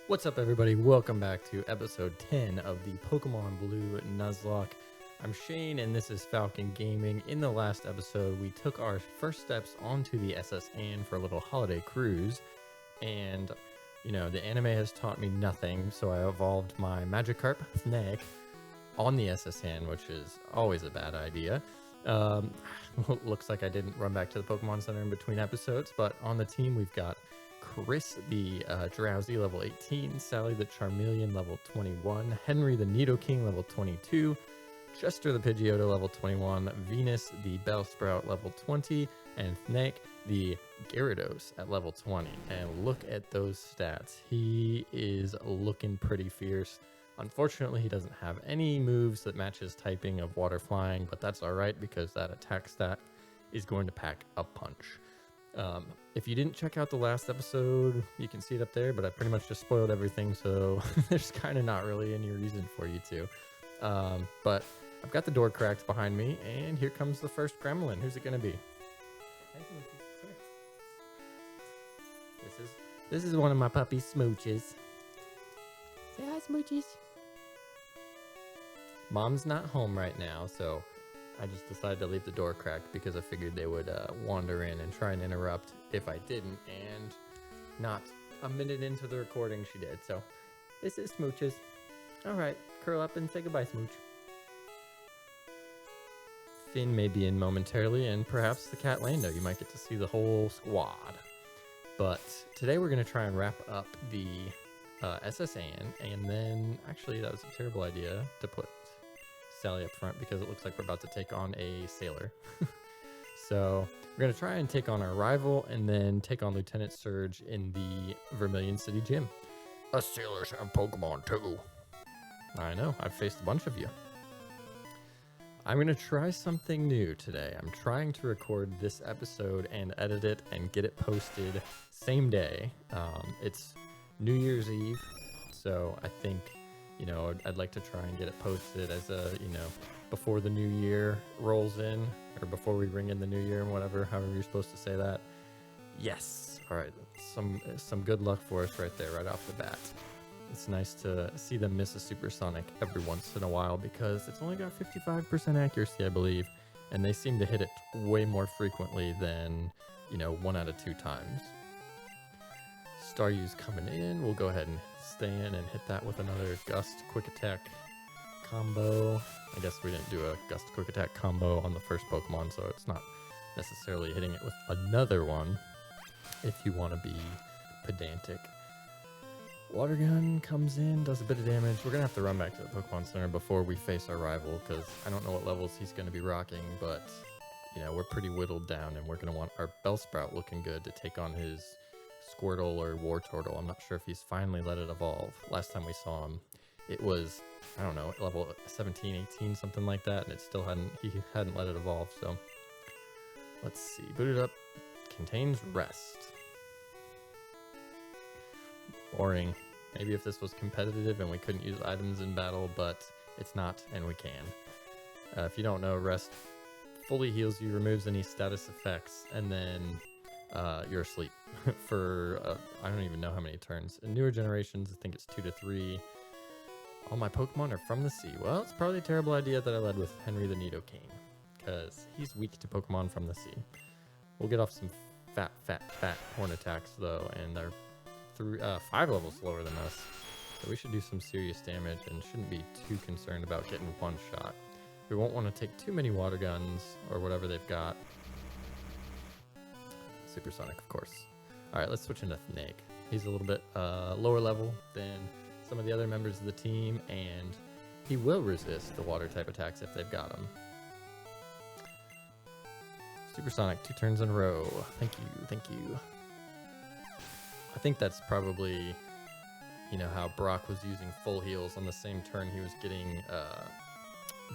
What's up, everybody? Welcome back to episode 10 of the Pokemon Blue Nuzlocke. I'm Shane, and this is Falcon Gaming. In the last episode, we took our first steps onto the SS Anne for a little holiday cruise, and, the anime has taught me nothing, so I evolved my Magikarp snake on the SS Anne, which is always a bad idea. Looks like I didn't run back to the Pokemon Center in between episodes, but on the team, we've got Chris, the Drowsy, level 18, Sally, the Charmeleon, level 21, Henry, the Nidoking, level 22, Chester, the Pidgeotto, level 21, Venus, the Bellsprout, level 20, and Snake, the Gyarados, at level 20. And look at those stats. He is looking pretty fierce. Unfortunately, he doesn't have any moves that match his typing of Water Flying, but that's alright because that attack stat is going to pack a punch. If you didn't check out the last episode, you can see it up there, but I pretty much just spoiled everything, so there's kind of not really any reason for you to. But I've got the door cracked behind me, and here comes the first gremlin. Who's it going to be? This is one of my puppy Smooches. Say hi, Smoochies. Mom's not home right now, so I just decided to leave the door cracked because I figured they would wander in and try and interrupt if I didn't, and not a minute into the recording she did. So this is Smooches. Alright, curl up and say goodbye, Smooch. Finn may be in momentarily, and perhaps the cat Lando. You might get to see the whole squad. But today we're going to try and wrap up the SS Anne, and then, actually that was a terrible idea to put Sally up front because it looks like we're about to take on a sailor. So we're going to try and take on our rival and then take on Lieutenant Surge in the Vermilion City Gym. Us sailors have Pokemon too. I know, I've faced a bunch of you. I'm going to try something new today. I'm trying to record this episode and edit it and get it posted same day. It's New Year's Eve, so I think I'd like to try and get it posted as before the new year rolls in, or before we ring in the new year and whatever, however you're supposed to say that. Yes. All right. Some good luck for us right there, right off the bat. It's nice to see them miss a supersonic every once in a while because it's only got 55% accuracy, I believe, and they seem to hit it way more frequently than, 1 out of 2 times. Staryu's coming in. We'll go ahead and stay in and hit that with another Gust Quick Attack combo. I guess we didn't do a Gust Quick Attack combo on the first Pokemon, so it's not necessarily hitting it with another one if you want to be pedantic. Water Gun comes in, does a bit of damage. We're going to have to run back to the Pokemon Center before we face our rival because I don't know what levels he's going to be rocking, but we're pretty whittled down, and we're going to want our Bellsprout looking good to take on his Squirtle or Wartortle. I'm not sure if he's finally let it evolve. Last time we saw him, it was, I don't know, level 17, 18, something like that, and he hadn't let it evolve, so let's see. Boot it up. Contains rest. Boring. Maybe if this was competitive and we couldn't use items in battle, but it's not, and we can. If you don't know, rest fully heals you, removes any status effects, and then you're asleep for I don't even know how many turns. In newer generations, I think it's 2 to 3. All my Pokemon are from the sea. Well, it's probably a terrible idea that I led with Henry the Nidoking, because he's weak to Pokemon from the sea. We'll get off some fat horn attacks though, and they're 5 levels slower than us, so we should do some serious damage and shouldn't be too concerned about getting one shot. We won't want to take too many water guns or whatever they've got. Supersonic, of course. Alright, let's switch into Snake. He's a little bit lower level than some of the other members of the team, and he will resist the water type attacks if they've got him. Supersonic, 2 turns in a row. Thank you. I think that's probably, how Brock was using full heals on the same turn he was getting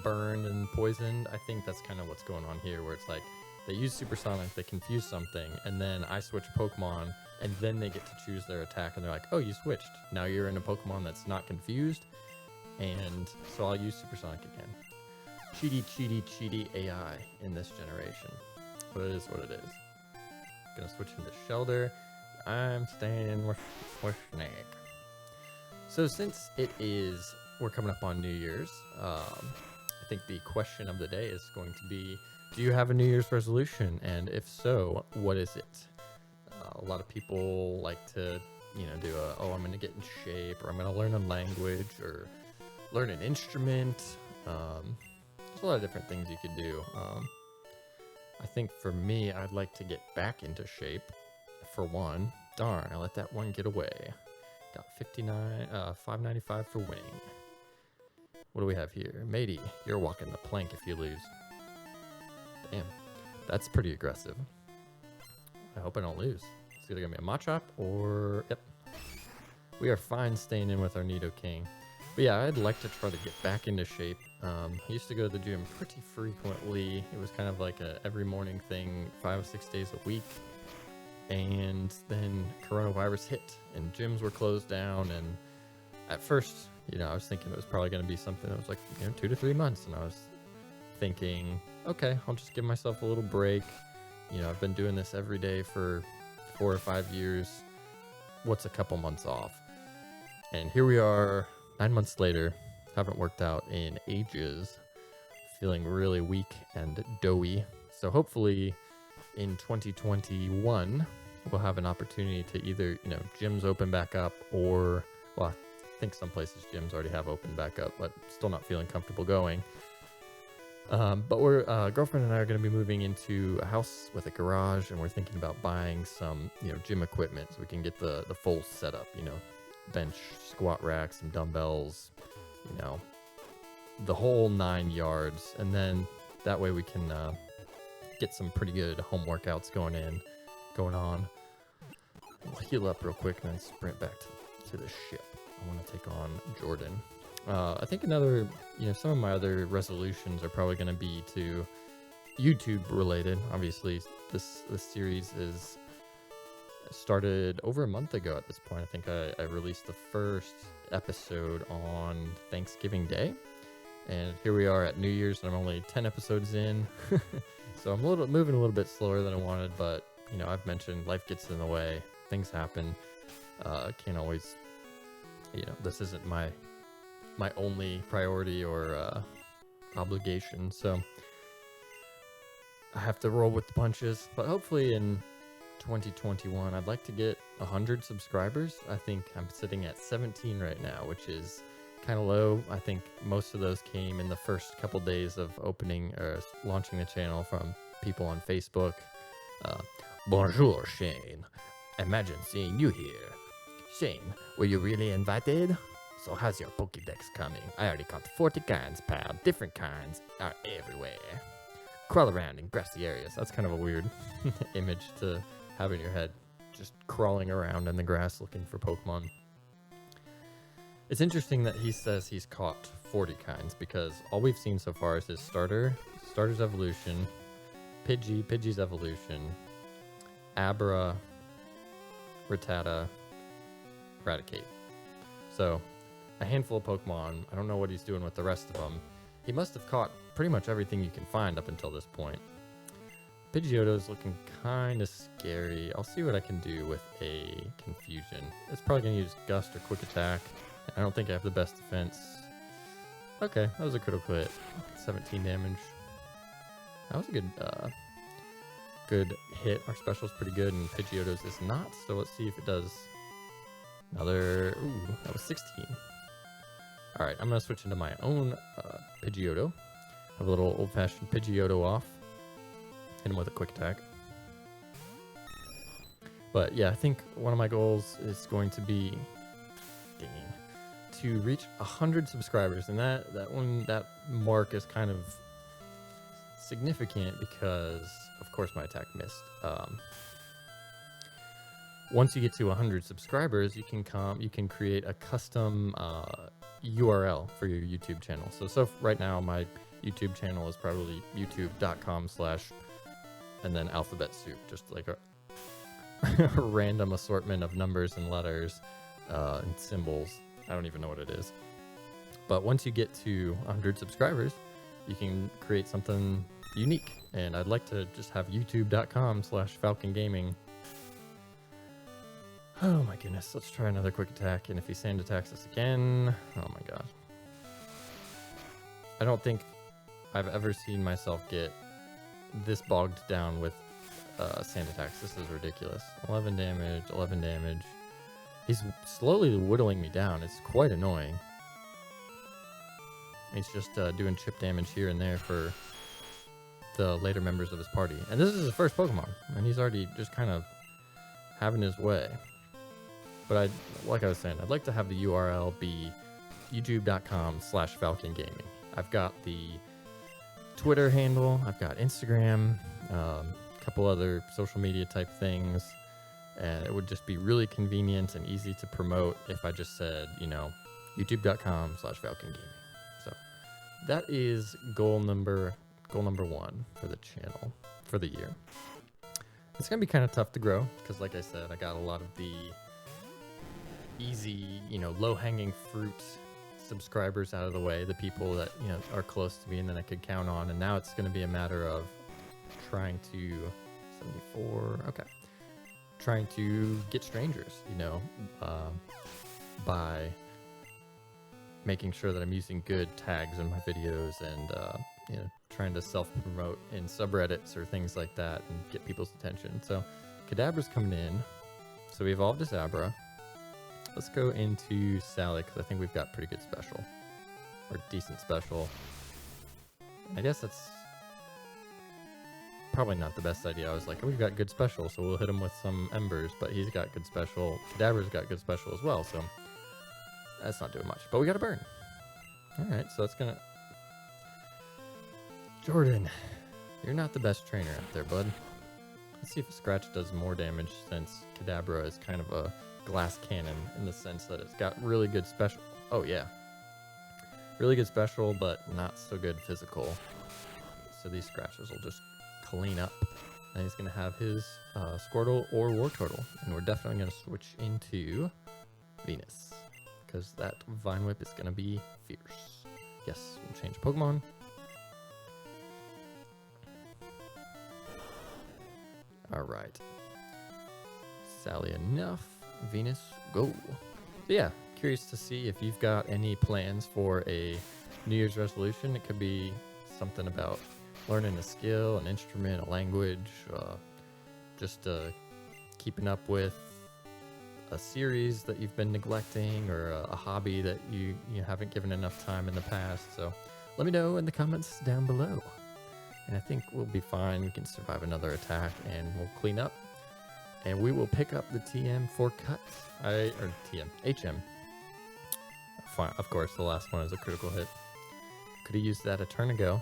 burned and poisoned. I think that's kind of what's going on here, where it's like, they use Supersonic, they confuse something, and then I switch Pokemon, and then they get to choose their attack, and they're like, oh, you switched. Now you're in a Pokemon that's not confused, and so I'll use Supersonic again. Cheaty AI in this generation. But it is what it is. Gonna switch into Shelter. I'm staying with Snake. So since we're coming up on New Year's, I think the question of the day is going to be, do you have a New Year's resolution? And if so, what is it? A lot of people like to, do I'm going to get in shape, or I'm going to learn a language, or learn an instrument. There's a lot of different things you could do. I think for me, I'd like to get back into shape, for one. Darn, I let that one get away. Got 595 for winning. What do we have here? Matey, you're walking the plank if you lose. Damn, that's pretty aggressive. I hope I don't lose. It's either gonna be a Machop or... Yep. We are fine staying in with our Nidoking. But yeah, I'd like to try to get back into shape. I used to go to the gym pretty frequently. It was kind of like a every morning thing, 5 or 6 days a week. And then coronavirus hit and gyms were closed down. And at first, I was thinking it was probably going to be something that was like, 2 to 3 months. And I was thinking, okay, I'll just give myself a little break. I've been doing this every day for 4 or 5 years. What's a couple months off? And here we are, 9 months later, haven't worked out in ages, feeling really weak and doughy. So hopefully in 2021, we'll have an opportunity to either, gyms open back up, or, well, I think some places gyms already have opened back up, but still not feeling comfortable going. But we're, girlfriend and I are going to be moving into a house with a garage, and we're thinking about buying some, gym equipment so we can get the full setup, bench, squat racks, some dumbbells, the whole 9 yards. And then that way we can get some pretty good home workouts going on. I'll heal up real quick and then sprint back to the ship. I want to take on Jordan. I think another, some of my other resolutions are probably going to be to YouTube related. Obviously, this series is started over a month ago at this point. I think I released the first episode on Thanksgiving Day. And here we are at New Year's, and I'm only 10 episodes in. So I'm moving a little bit slower than I wanted, but, I've mentioned life gets in the way. Things happen. Can't always, this isn't my only priority or obligation. So I have to roll with the punches. But hopefully in 2021, I'd like to get 100 subscribers. I think I'm sitting at 17 right now, which is kind of low. I think most of those came in the first couple days of opening or launching the channel from people on Facebook. Bonjour, Shane. Imagine seeing you here. Shane, were you really invited? So how's your Pokédex coming? I already caught 40 kinds, pal. Different kinds are everywhere. Crawl around in grassy areas. That's kind of a weird image to have in your head. Just crawling around in the grass looking for Pokemon. It's interesting that he says he's caught 40 kinds, because all we've seen so far is his starter's evolution, Pidgey's evolution, Abra, Rattata, Raticate. So a handful of Pokemon. I don't know what he's doing with the rest of them. He must have caught pretty much everything you can find up until this point. Pidgeotto's looking kind of scary. I'll see what I can do with a Confusion. It's probably going to use Gust or Quick Attack. I don't think I have the best defense. Okay, that was a critical hit. 17 damage. That was a good hit. Our special's pretty good, and Pidgeotto's is not. So let's see if it does another... Ooh, that was 16. Alright, I'm going to switch into my own Pidgeotto. Have a little old-fashioned Pidgeotto off. Hit him with a Quick Attack. But yeah, I think one of my goals is going to be... to reach 100 subscribers, and that mark is kind of significant because, of course, my attack missed. Once you get to 100 subscribers, you can create a custom URL for your YouTube channel. So right now my YouTube channel is probably youtube.com/ and then alphabet soup, just like a random assortment of numbers and letters and symbols. I don't even know what it is. But once you get to 100 subscribers, you can create something unique. And I'd like to just have youtube.com/Falcon Gaming. Oh my goodness, let's try another quick attack, and if he sand attacks us again, oh my god. I don't think I've ever seen myself get this bogged down with sand attacks. This is ridiculous. 11 damage, 11 damage. He's slowly whittling me down. It's quite annoying. He's just doing chip damage here and there for the later members of his party. And this is his first Pokemon, and he's already just kind of having his way. But like I was saying, I'd like to have the URL be youtube.com/FalconGaming. I've got the Twitter handle, I've got Instagram, a couple other social media type things, and it would just be really convenient and easy to promote if I just said, you know, youtube.com/FalconGaming. So that is goal number 1 for the channel for the year. It's gonna be kind of tough to grow because, like I said, I got a lot of the easy, you know, low-hanging fruit subscribers out of the way, the people that, you know, are close to me and then I could count on, and now it's going to be a matter of trying to 74, okay, trying to get strangers, you know, by making sure that I'm using good tags in my videos and you know, trying to self-promote in subreddits or things like that and get people's attention. So Kadabra's coming in, so we evolved as Abra. Let's go into Sally, because I think we've got pretty good special. Or decent special. I guess that's probably not the best idea. I was like, oh, we've got good special, so we'll hit him with some embers, but he's got good special. Kadabra's got good special as well, so that's not doing much. But we got a burn. Alright, so that's gonna... Jordan, you're not the best trainer out there, bud. Let's see if a Scratch does more damage, since Kadabra is kind of a glass cannon in the sense that it's got really good special. Oh yeah, really good special, but not so good physical. So these Scratches will just clean up, and he's gonna have his Squirtle or Wartortle, and we're definitely gonna switch into Venus because that Vine Whip is gonna be fierce. Yes, we'll change Pokemon. All right, Sally enough. Venus, go. So yeah, curious to see if you've got any plans for a New Year's resolution. It could be something about learning a skill, an instrument, a language, just keeping up with a series that you've been neglecting, or a hobby that you haven't given enough time in the past. So let me know in the comments down below. And I think we'll be fine. We can survive another attack and we'll clean up. And we will pick up the TM for cut. HM. Fine, of course, the last one is a critical hit. Could have used that a turn ago.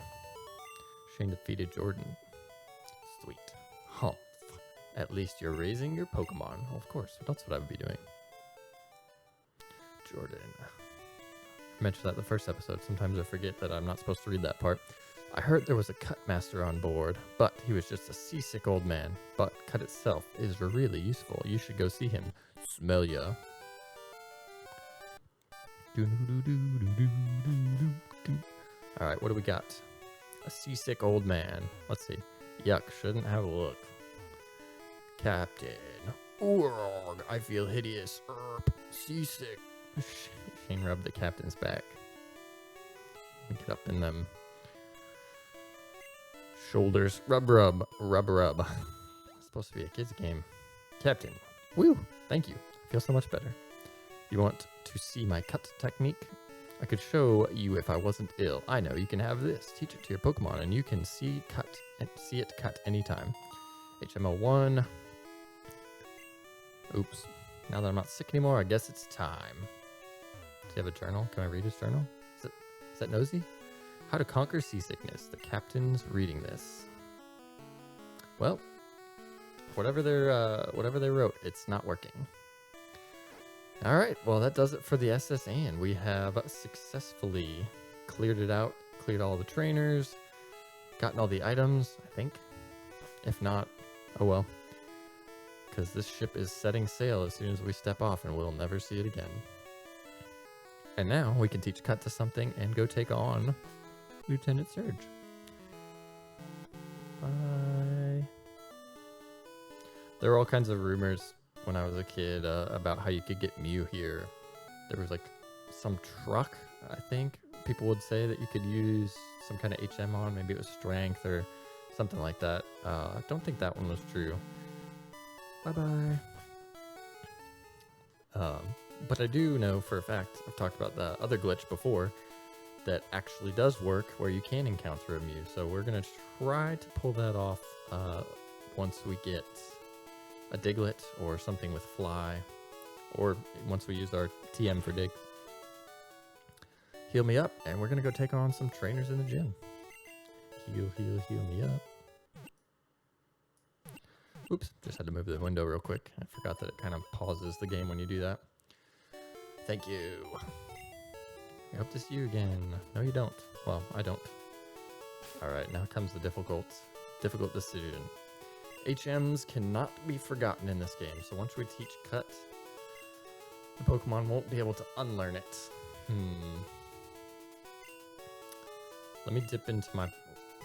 Shane defeated Jordan. Sweet. Huh. At least you're raising your Pokemon. Well, of course, that's what I would be doing. Jordan. I mentioned that in the first episode. Sometimes I forget that I'm not supposed to read that part. I heard there was a cut master on board, but he was just a seasick old man. But cut itself is really useful. You should go see him. Smell ya. Alright, what do we got? A seasick old man. Let's see. Yuck, shouldn't have a look. Captain. Urgh, I feel hideous. Seasick. Shane rubbed the captain's back. Get up in them shoulders. Rub, rub, rub, rub. It's supposed to be a kid's game. Captain. Woo! Thank you. I feel so much better. You want to see my cut technique? I could show you if I wasn't ill. I know, you can have this. Teach it to your Pokemon, and you can see it cut anytime. HML1. Oops. Now that I'm not sick anymore, I guess it's time. Does he have a journal? Can I read his journal? Is that Nosy? How to conquer seasickness. The captain's reading this. Well, whatever they wrote, it's not working. All right, well, that does it for the SS and we have successfully cleared it out, cleared all the trainers, gotten all the items, I think. If not, oh well, because this ship is setting sail as soon as we step off and we'll never see it again. And now we can teach Cut to something and go take on Lieutenant Surge. Bye. There are all kinds of rumors when I was a kid about how you could get Mew here. There was like some truck, I think people would say that you could use some kind of HM on. Maybe it was strength or something like that. I don't think that one was true. Bye-bye. But I do know for a fact, I've talked about the other glitch before, that actually does work where you can encounter a Mew. So we're going to try to pull that off once we get a Diglett or something with Fly, or once we use our TM for Dig. Heal me up, and we're going to go take on some trainers in the gym. Heal me up. Oops, just had to move the window real quick. I forgot that it kind of pauses the game when you do that. Thank you. I hope to see you again. No, you don't. Well, I don't. Alright, now comes the difficult decision. HMs cannot be forgotten in this game, so once we teach Cut, the Pokemon won't be able to unlearn it. Let me dip into my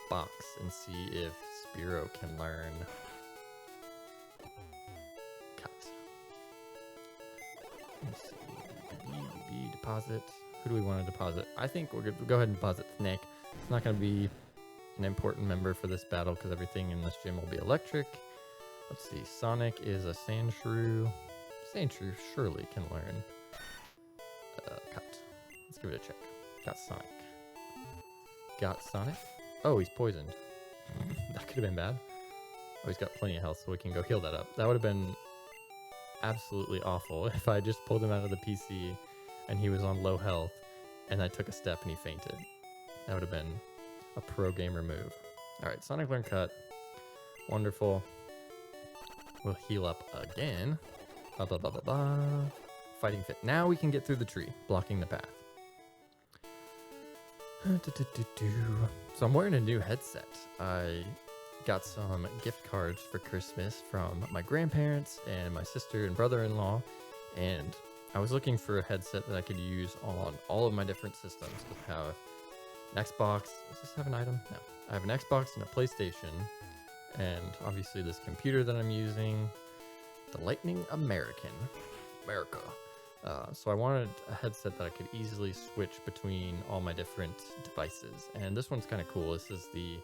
box and see if Spearow can learn Cut. Let's see. Deposit. Who do we want to deposit? I think we'll go ahead and deposit Snake. It's not going to be an important member for this battle because everything in this gym will be electric. Let's see. Sonic is a Sandshrew. Sandshrew surely can learn Cut. Let's give it a check. Got Sonic. Oh, he's poisoned. That could have been bad. Oh, he's got plenty of health, so we can go heal that up. That would have been absolutely awful if I just pulled him out of the PC and he was on low health and I took a step and he fainted. That would have been a pro gamer move. Alright, Sonic learn Cut. Wonderful. We'll heal up again. Blah, blah, blah, blah, blah. Fighting Fit. Now we can get through the tree, blocking the path. So I'm wearing a new headset. I got some gift cards for Christmas from my grandparents and my sister and brother-in-law, and I was looking for a headset that I could use on all of my different systems. I have an Xbox. Does this have an item? No. I have an Xbox and a PlayStation, and obviously this computer that I'm using, the Lightning America. So I wanted a headset that I could easily switch between all my different devices, and this one's kind of cool. This is the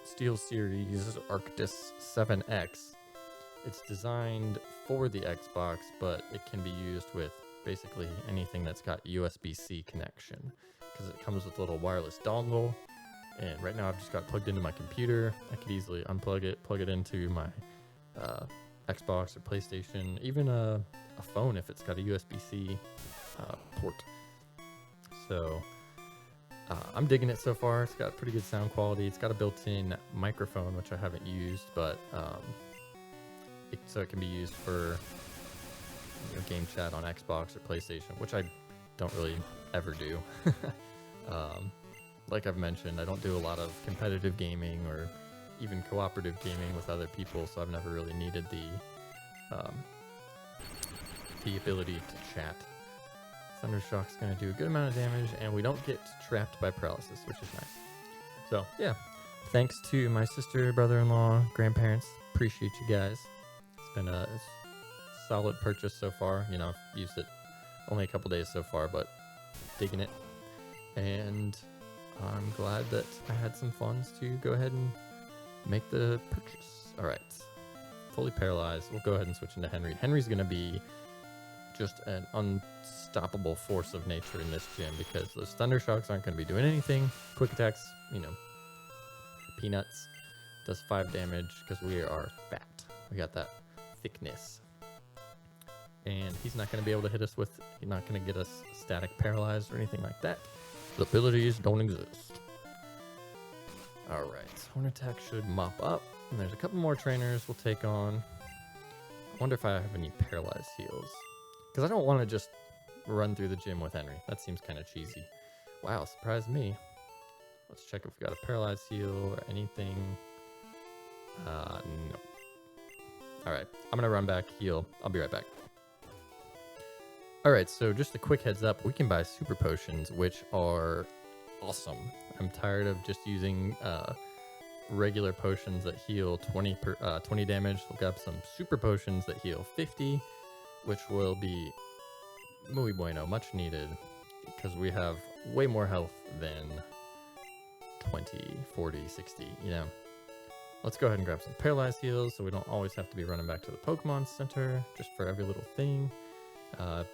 Steel Series Arctis 7X. It's designed for the Xbox, but it can be used with basically anything that's got USB-C connection, because it comes with a little wireless dongle, and right now I've just got it plugged into my computer. I could easily unplug it, plug it into my Xbox or PlayStation, even a phone if it's got a USB-C port. So I'm digging it so far. It's got pretty good sound quality. It's got a built-in microphone, which I haven't used, but so it can be used for game chat on Xbox or PlayStation, which I don't really ever do. Like I've mentioned, I don't do a lot of competitive gaming or even cooperative gaming with other people, so I've never really needed the ability to chat. Thundershock's going to do a good amount of damage, and we don't get trapped by paralysis, which is nice. So, yeah. Thanks to my sister, brother-in-law, grandparents. Appreciate you guys. It's been a solid purchase so far. You know, I've used it only a couple days so far, but digging it. And I'm glad that I had some funds to go ahead and make the purchase. All right. Fully paralyzed. We'll go ahead and switch into Henry. Henry's going to be just an unstoppable force of nature in this gym because those thunder shocks aren't going to be doing anything. Quick attacks, peanuts, does 5 damage because we are fat. We got that thickness. And he's not going to be able to hit us with, he's not going to get us static paralyzed or anything like that. The abilities don't exist. Alright, Horn Attack should mop up. And there's a couple more trainers we'll take on. I wonder if I have any paralyzed heals. Because I don't want to just run through the gym with Henry. That seems kind of cheesy. Wow, surprised me. Let's check if we got a paralyzed heal or anything. No. Alright, I'm going to run back, heal. I'll be right back. Alright, so just a quick heads up. We can buy super potions, which are awesome. I'm tired of just using regular potions that heal 20 damage. We'll grab some super potions that heal 50, which will be muy bueno, much needed, because we have way more health than 20, 40, 60, you know. Let's go ahead and grab some paralyzed heals so we don't always have to be running back to the Pokemon Center just for every little thing. I'll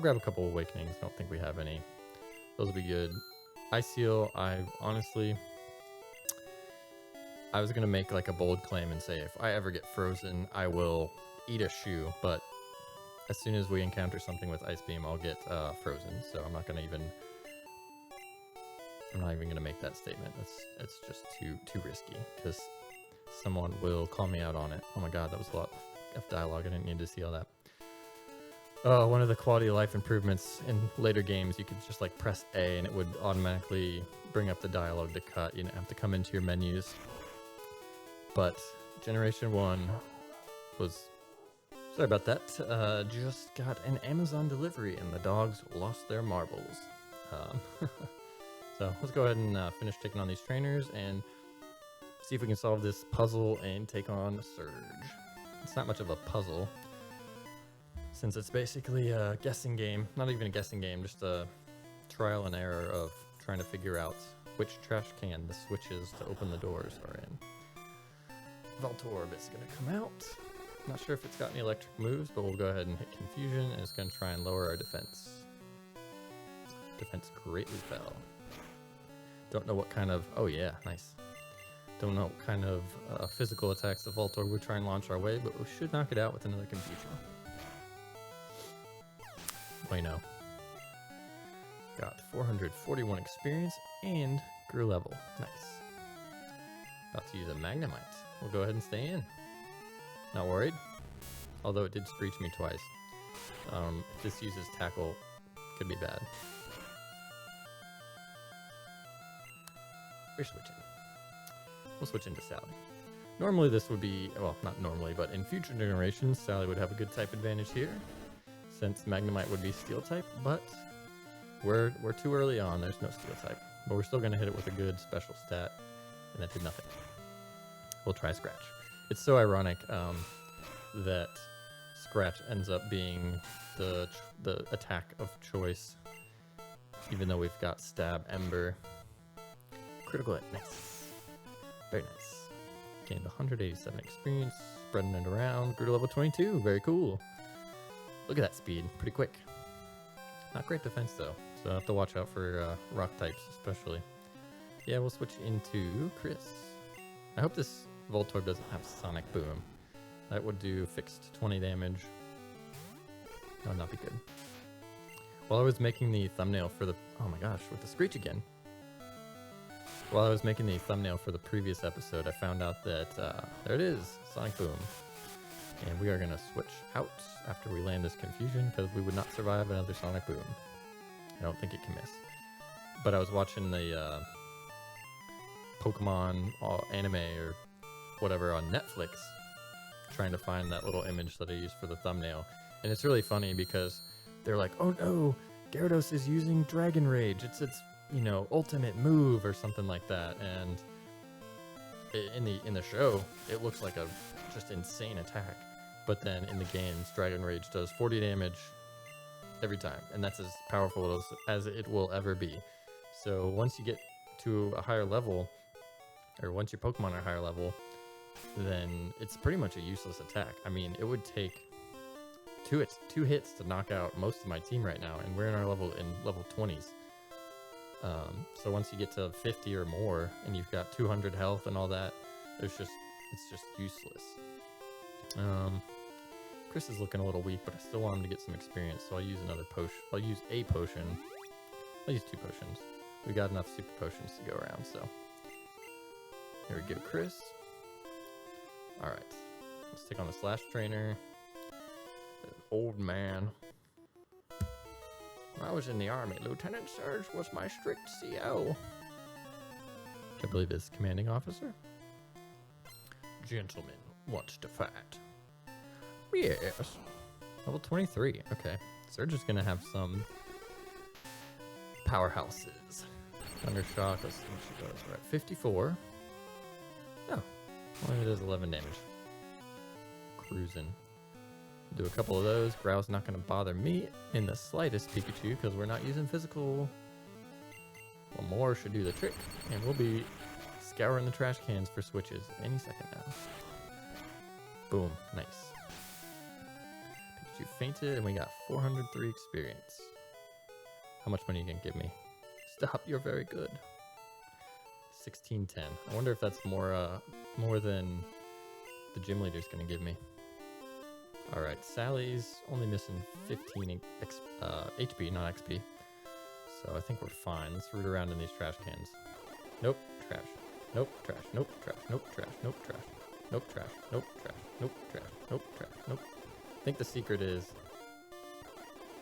grab a couple awakenings. I don't think we have any. Those will be good. Ice Heal, I was gonna make like a bold claim and say if I ever get frozen, I will eat a shoe, but as soon as we encounter something with Ice Beam, I'll get frozen, so I'm not even gonna make that statement. It's just too risky, because someone will call me out on it. Oh my god, that was a lot of dialogue. I didn't need to see all that. One of the quality of life improvements in later games, you could just like press A and it would automatically bring up the dialogue to cut. You don't have to come into your menus. But Generation 1 was, sorry about that, just got an Amazon delivery and the dogs lost their marbles. So let's go ahead and finish taking on these trainers and see if we can solve this puzzle and take on Surge. It's not much of a puzzle, since it's basically a guessing game. Not even a guessing game, just a trial and error of trying to figure out which trash can the switches to open the doors are in. Voltorb is going to come out. Not sure if it's got any electric moves, but we'll go ahead and hit Confusion, and it's going to try and lower our defense. Defense greatly fell. Don't know what kind of, oh yeah, nice. Don't know what kind of physical attacks the Voltorb would try and launch our way, but we should knock it out with another Confusion. Bueno. Got 441 experience and grew level. Nice. About to use a Magnemite. We'll go ahead and stay in. Not worried. Although it did screech me twice. If this uses Tackle, could be bad. We're switching. We'll switch into Sally. Normally this would be, well, not normally, but in future generations, Sally would have a good type advantage here, since Magnemite would be Steel type, but we're too early on. There's no Steel type. But we're still going to hit it with a good special stat, and that did nothing. We'll try Scratch. It's so ironic that Scratch ends up being the attack of choice, even though we've got Stab, Ember. Critical hit, nice. Very nice. Gained 187 experience, spreading it around. Grew to level 22, very cool. Look at that speed, pretty quick. Not great defense though, so I have to watch out for rock types especially. Yeah, we'll switch into Chris. I hope this Voltorb doesn't have Sonic Boom. That would do fixed 20 damage. That would not be good. While I was making the thumbnail for the, oh my gosh, with the screech again. While I was making the thumbnail for the previous episode, I found out that, there it is, Sonic Boom. And we are going to switch out after we land this Confusion, because we would not survive another Sonic Boom. I don't think it can miss. But I was watching the Pokemon anime or whatever on Netflix, trying to find that little image that I used for the thumbnail. And it's really funny because they're like, oh no, Gyarados is using Dragon Rage. It's you know, ultimate move or something like that. And in the show, it looks like a just insane attack. But then in the games, Dragon Rage does 40 damage every time, and that's as powerful as it will ever be. So once you get to a higher level, or once your Pokemon are higher level, then it's pretty much a useless attack. I mean, it would take two hits to knock out most of my team right now, and we're in level 20s. So once you get to 50 or more, and you've got 200 health and all that, it's just useless. Chris is looking a little weak, but I still want him to get some experience, so I'll use another potion. I'll use a potion. I'll use 2 potions. We got enough super potions to go around, so. There we go, Chris. Alright. Let's take on the Slash Trainer. Old man. When I was in the army, Lieutenant Surge was my strict CO. I believe it's commanding officer. Gentleman wants to fight. Yes. Level 23. Okay. Surge is going to have some powerhouses. Thundershock. Let's see what she does. We're at 54. Well, it does 11 damage. Cruising. Do a couple of those. Growl's not going to bother me in the slightest, Pikachu, because we're not using physical. One more should do the trick, and we'll be scouring the trash cans for switches any second now. Boom. Nice. Pikachu fainted, and we got 403 experience. How much money you can give me? Stop, you're very good. 1610. I wonder if that's more than the gym leader's going to give me. Alright, Sally's only missing 15 HP, not XP. So I think we're fine. Let's root around in these trash cans. Nope, trash. Nope, trash. Nope, trash. Nope, trash. Nope, trash. Nope, trash. Nope, trash. Nope, trash. Nope, trash. Nope. I think the secret is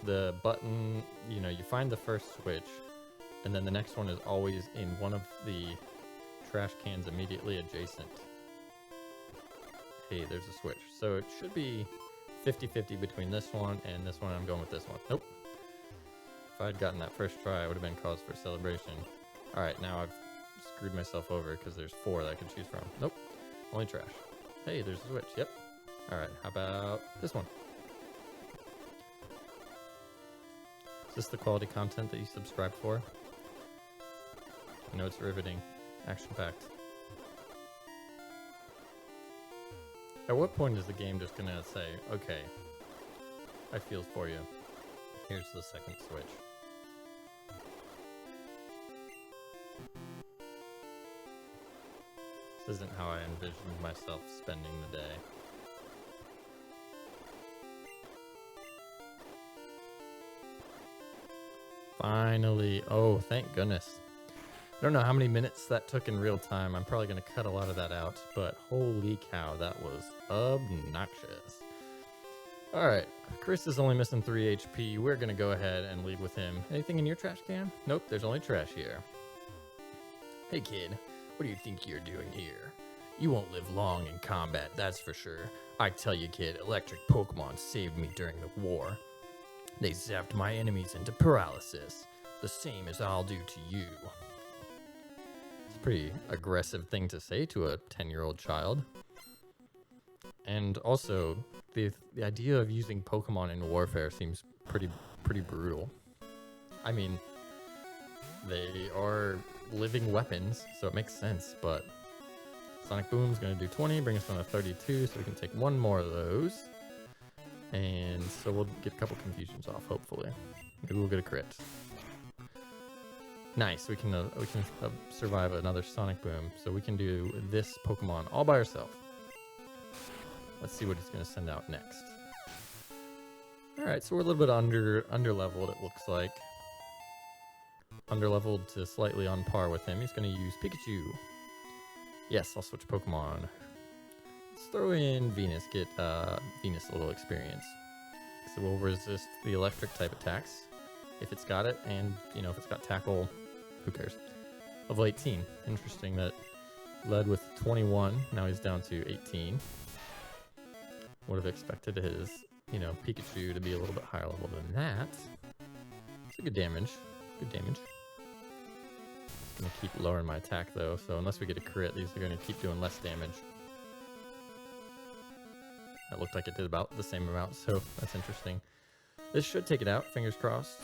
the button, you know, you find the first switch, and then the next one is always in one of the trash cans immediately adjacent. Hey, there's a switch. So it should be 50-50 between this one and this one. I'm going with this one. Nope. If I'd gotten that first try, it would have been cause for celebration. Alright, now I've screwed myself over because there's 4 that I can choose from. Nope. Only trash. Hey, there's a switch. Yep. Alright, how about this one? Is this the quality content that you subscribed for? I know it's riveting. Action-packed. At what point is the game just gonna say, okay, I feel for you. Here's the second switch. This isn't how I envisioned myself spending the day. Finally. Oh, thank goodness. I don't know how many minutes that took in real time. I'm probably going to cut a lot of that out, but holy cow, that was obnoxious. Alright, Chris is only missing 3 HP. We're going to go ahead and leave with him. Anything in your trash can? Nope, there's only trash here. Hey kid, what do you think you're doing here? You won't live long in combat, that's for sure. I tell you kid, electric Pokemon saved me during the war. They zapped my enemies into paralysis. The same as I'll do to you. It's a pretty aggressive thing to say to a 10-year-old child. And also, the idea of using Pokemon in warfare seems pretty brutal. I mean, they are living weapons, so it makes sense, but Sonic Boom's gonna do 20, bring us down to 32, so we can take one more of those. And so we'll get a couple confusions off, hopefully. Maybe we'll get a crit. Nice, we can survive another Sonic Boom, so we can do this Pokemon all by ourselves. Let's see what he's going to send out next. Alright, so we're a little bit under-leveled, it looks like. Under-leveled to slightly on par with him. He's going to use Pikachu. Yes, I'll switch Pokemon. Let's throw in Venus, get Venus a little experience. So we'll resist the electric type attacks if it's got it, and you know, if it's got tackle, who cares? Level 18. Interesting that led with 21, now he's down to 18. Would have expected his, you know, Pikachu to be a little bit higher level than that. It's a good damage. Good damage. It's gonna keep lowering my attack though, so unless we get a crit, these are gonna keep doing less damage. That looked like it did about the same amount, so that's interesting. This should take it out, fingers crossed.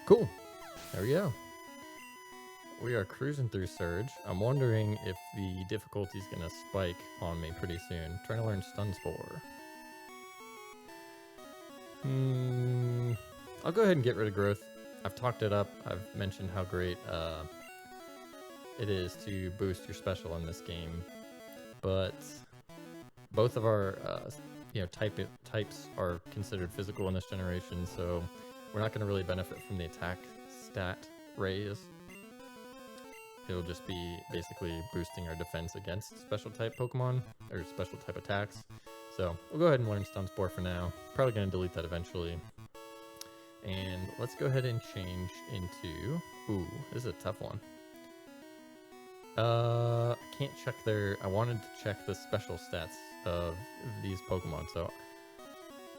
Cool. There we go. We are cruising through Surge. I'm wondering if the difficulty is going to spike on me pretty soon. Trying to learn Stun Spore. I'll go ahead and get rid of Growth. I've talked it up. I've mentioned how great it is to boost your special in this game. But both of our types are considered physical in this generation, so we're not going to really benefit from the attack stat raise. It'll just be basically boosting our defense against special type Pokemon, or special type attacks. So we'll go ahead and learn Stun Spore for now. Probably going to delete that eventually. And let's go ahead and change into... Ooh, this is a tough one. I can't check I wanted to check the special stats of these Pokemon, so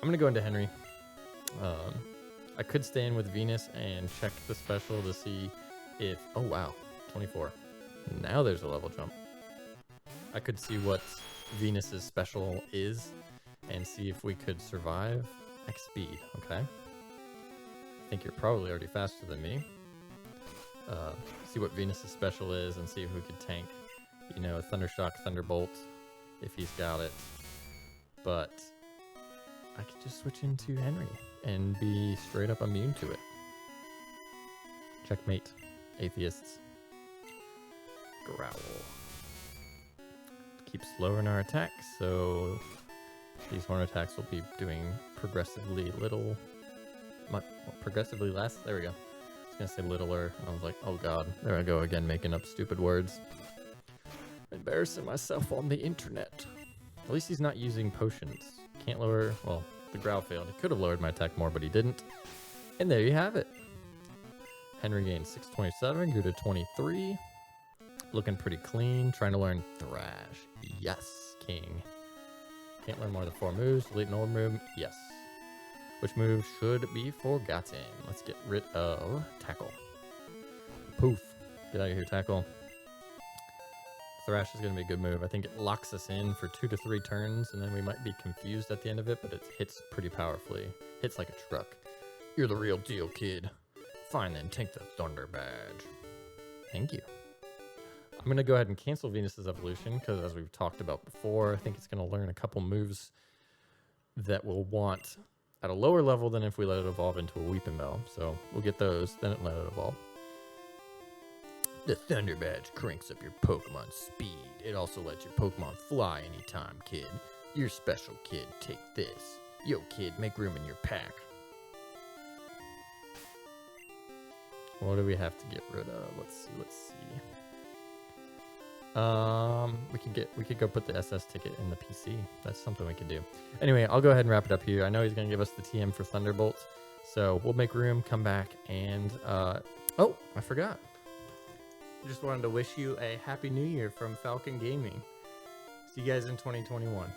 I'm going to go into Henry. I could stay in with Venus and check the special to see if... Oh, wow. 24. Now there's a level jump. I could see what Venus's special is and see if we could survive X speed, okay? I think you're probably already faster than me. See what Venus's special is and see if we could tank, you know, Thundershock, Thunderbolt, if he's got it. But I could just switch into Henry and be straight up immune to it. Checkmate, atheists. Growl. Keeps lowering our attacks, so these horn attacks will be doing progressively progressively less. There we go. I was gonna say littler. I was like, oh god, there I go again, making up stupid words. Embarrassing myself on the internet. At least he's not using potions. Can't lower, well, the growl failed. He could have lowered my attack more, but he didn't. And there you have it. Henry gained 627, grew to 23. Looking pretty clean. Trying to learn Thrash. Yes, king. Can't learn more than 4 moves. Delete an old move. Yes. Which move should be forgotten? Let's get rid of Tackle. Poof. Get out of here, Tackle. Thrash is going to be a good move. I think it locks us in for 2 to 3 turns, and then we might be confused at the end of it, but it hits pretty powerfully. Hits like a truck. You're the real deal, kid. Fine then, take the Thunder Badge. Thank you. I'm going to go ahead and cancel Venus's evolution, because as we've talked about before, I think it's going to learn a couple moves that we'll want at a lower level than if we let it evolve into a Weeping Bell. So we'll get those, then let it evolve. The Thunder Badge cranks up your Pokemon speed. It also lets your Pokemon fly anytime, kid. You're special, kid. Take this. Yo, kid, make room in your pack. What do we have to get rid of? Let's see. We could go put the SS ticket in the PC. That's something we could do. Anyway, I'll go ahead and wrap it up here. I know he's gonna give us the TM for Thunderbolt, so we'll make room, come back, and oh, I forgot. I just wanted to wish you a happy new year from Falcon Gaming. See you guys in 2021.